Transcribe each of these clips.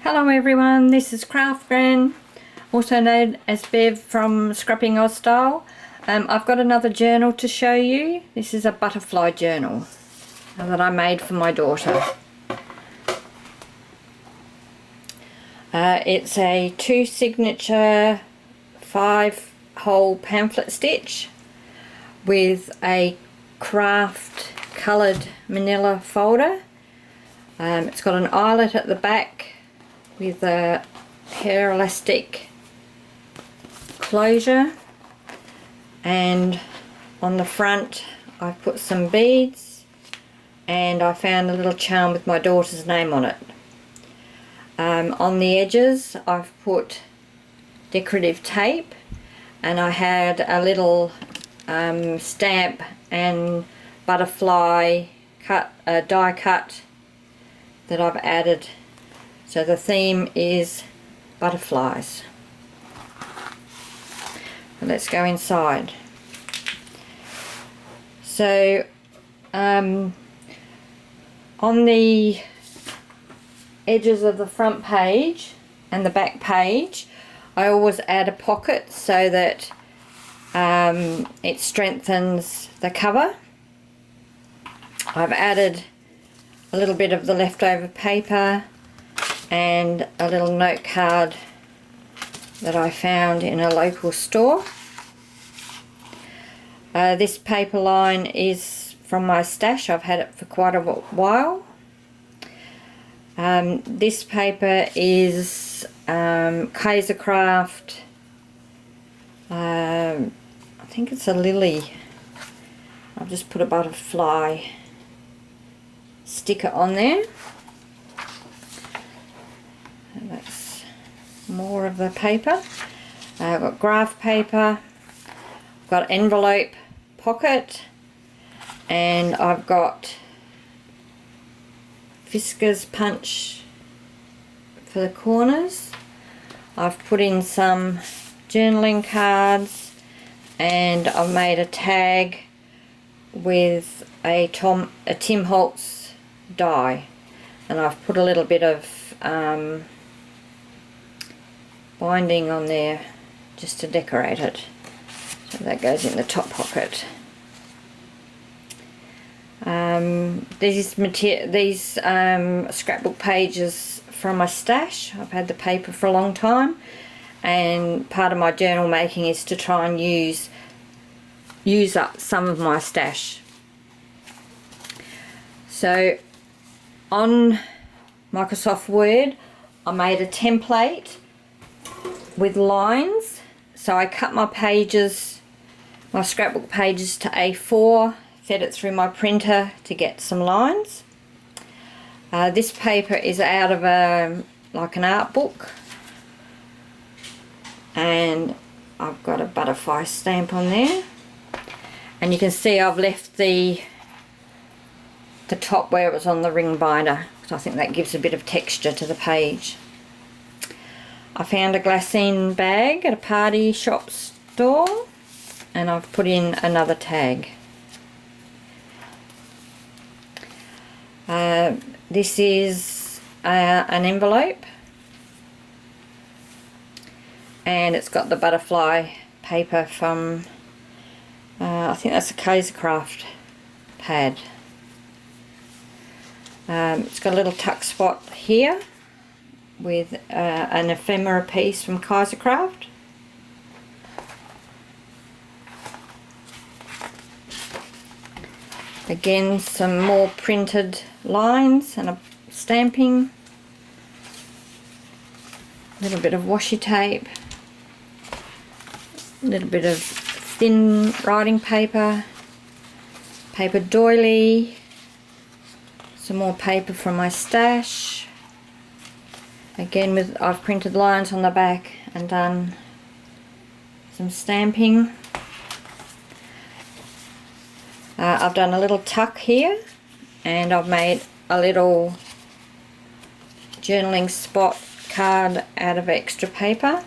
Hello everyone, this is Craft Gran, also known as Bev from Scrapping Oz Style. I've got another journal to show you. This is a butterfly journal that I made for my daughter. It's a 2 signature 5-hole pamphlet stitch with a craft coloured manila folder. It's got an eyelet at the back with a hair elastic closure, and on the front I've put some beads, and I found a little charm with my daughter's name on it. On the edges I've put decorative tape, and I had a little stamp and butterfly die cut that I've added. So the theme is butterflies. Let's go inside. So on the edges of the front page and the back page, I always add a pocket so that it strengthens the cover. I've added a little bit of the leftover paper and a little note card that I found in a local store. This paper line is from my stash. I've had it for quite a while. This paper is Kaisercraft. I think it's a lily. I've just put a butterfly sticker on there. And that's more of the paper. I've got graph paper, I've got envelope pocket, and I've got Fiskars punch for the corners. I've put in some journaling cards, and I've made a tag with a Tim Holtz die, and I've put a little bit of binding on there just to decorate it, so that goes in the top pocket. These scrapbook pages from my stash. I've had the paper for a long time, and part of my journal making is to try and use up some of my stash. So on Microsoft Word I made a template with lines, so I cut my pages, my scrapbook pages, to A4, fed it through my printer to get some lines. This paper is out of like an art book, and I've got a butterfly stamp on there, and you can see I've left the top where it was on the ring binder, because I think that gives a bit of texture to the page. I found a glassine bag at a party shop store, and I've put in another tag. This is an envelope, and it's got the butterfly paper from I think that's a Kaisercraft pad. It's got a little tuck spot here with an ephemera piece from Kaisercraft. Again, some more printed lines and a stamping. A little bit of washi tape. A little bit of thin writing paper. Paper doily. Some more paper from my stash. Again, I've printed lines on the back and done some stamping. I've done a little tuck here, and I've made a little journaling spot card out of extra paper.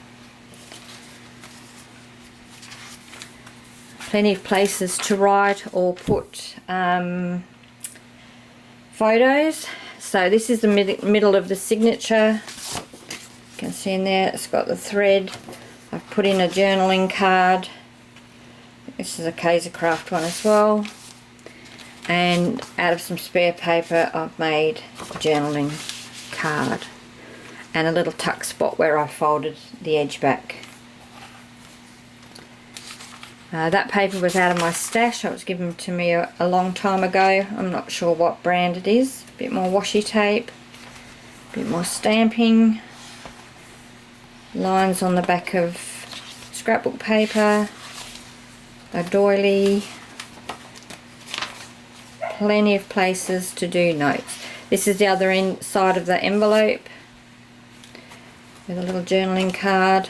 Plenty of places to write or put photos. So this is the middle of the signature can see in there it's got the thread. I've put in a journaling card. This is a Kaisercraft one as well. And out of some spare paper I've made a journaling card. And a little tuck spot where I folded the edge back. That paper was out of my stash. It was given to me a long time ago. I'm not sure what brand it is. A bit more washi tape. A bit more stamping. Lines on the back of scrapbook paper. A doily. Plenty of places to do notes. This is the other side of the envelope. With a little journaling card.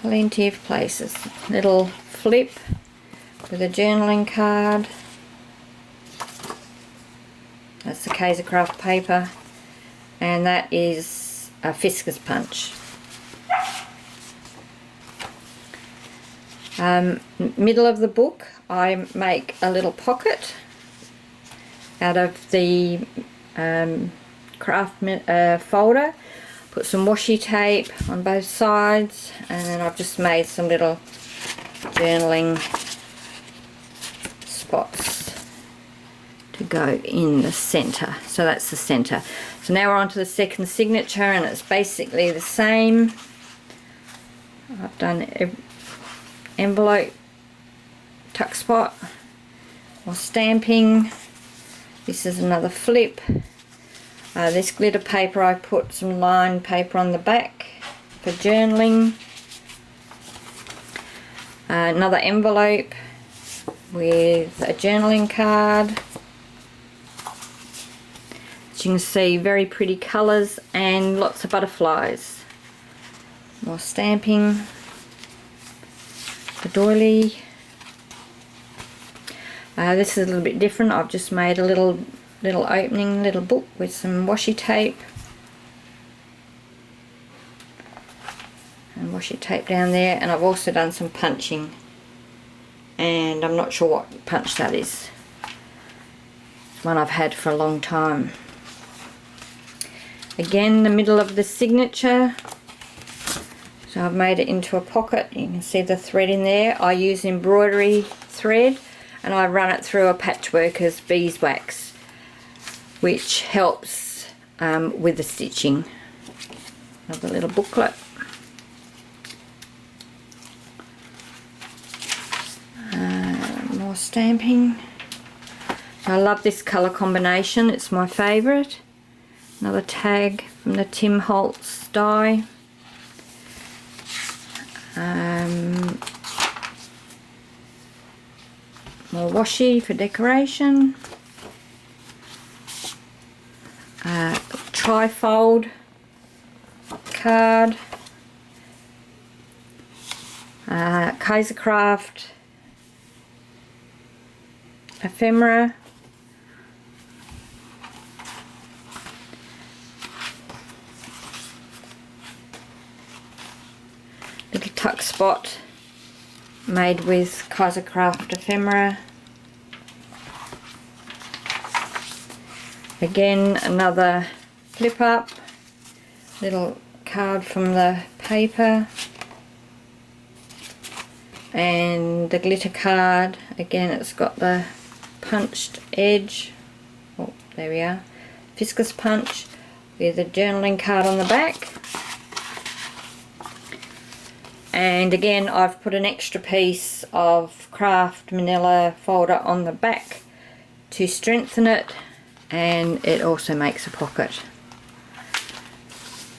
Plenty of places. Little flip with a journaling card. That's the Kaisercraft paper, and that is a Fiskars punch. Middle of the book I make a little pocket out of the craft folder. Put some washi tape on both sides, and then I've just made some little journaling spots to go in the centre. So that's the centre. So now we're on to the second signature, and it's basically the same. I've done envelope, tuck spot, or stamping. This is another flip. This glitter paper, I put some lined paper on the back for journaling. Another envelope with a journaling card. As you can see, very pretty colours and lots of butterflies. More stamping. The doily. This is a little bit different. I've just made a little opening, little book with some washi tape. And washi tape down there, and I've also done some punching. And I'm not sure what punch that is. It's one I've had for a long time. Again, the middle of the signature. So I've made it into a pocket. You can see the thread in there. I use embroidery thread, and I run it through a patchworker's beeswax, which helps with the stitching. Another little booklet. More stamping. I love this colour combination, it's my favourite. Another tag from the Tim Holtz die. More washi for decoration. Trifold card. Kaisercraft ephemera. Little tuck spot made with Kaisercraft ephemera. Again, another flip up, little card from the paper, and the glitter card. Again, it's got the punched edge. Oh, there we are. Fiskars punch with a journaling card on the back. And again, I've put an extra piece of craft manila folder on the back to strengthen it, and it also makes a pocket.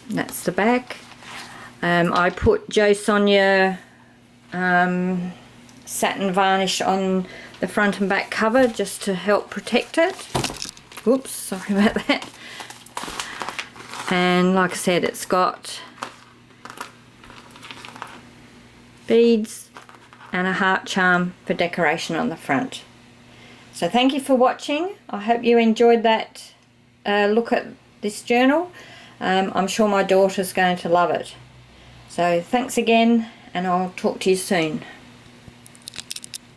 That's the back. I put Jo Sonja satin varnish on the front and back cover just to help protect it. Oops, sorry about that. And like I said, it's got beads and a heart charm for decoration on the front. So thank you for watching. I hope you enjoyed that look at this journal. I'm sure my daughter's going to love it. So thanks again, and I'll talk to you soon.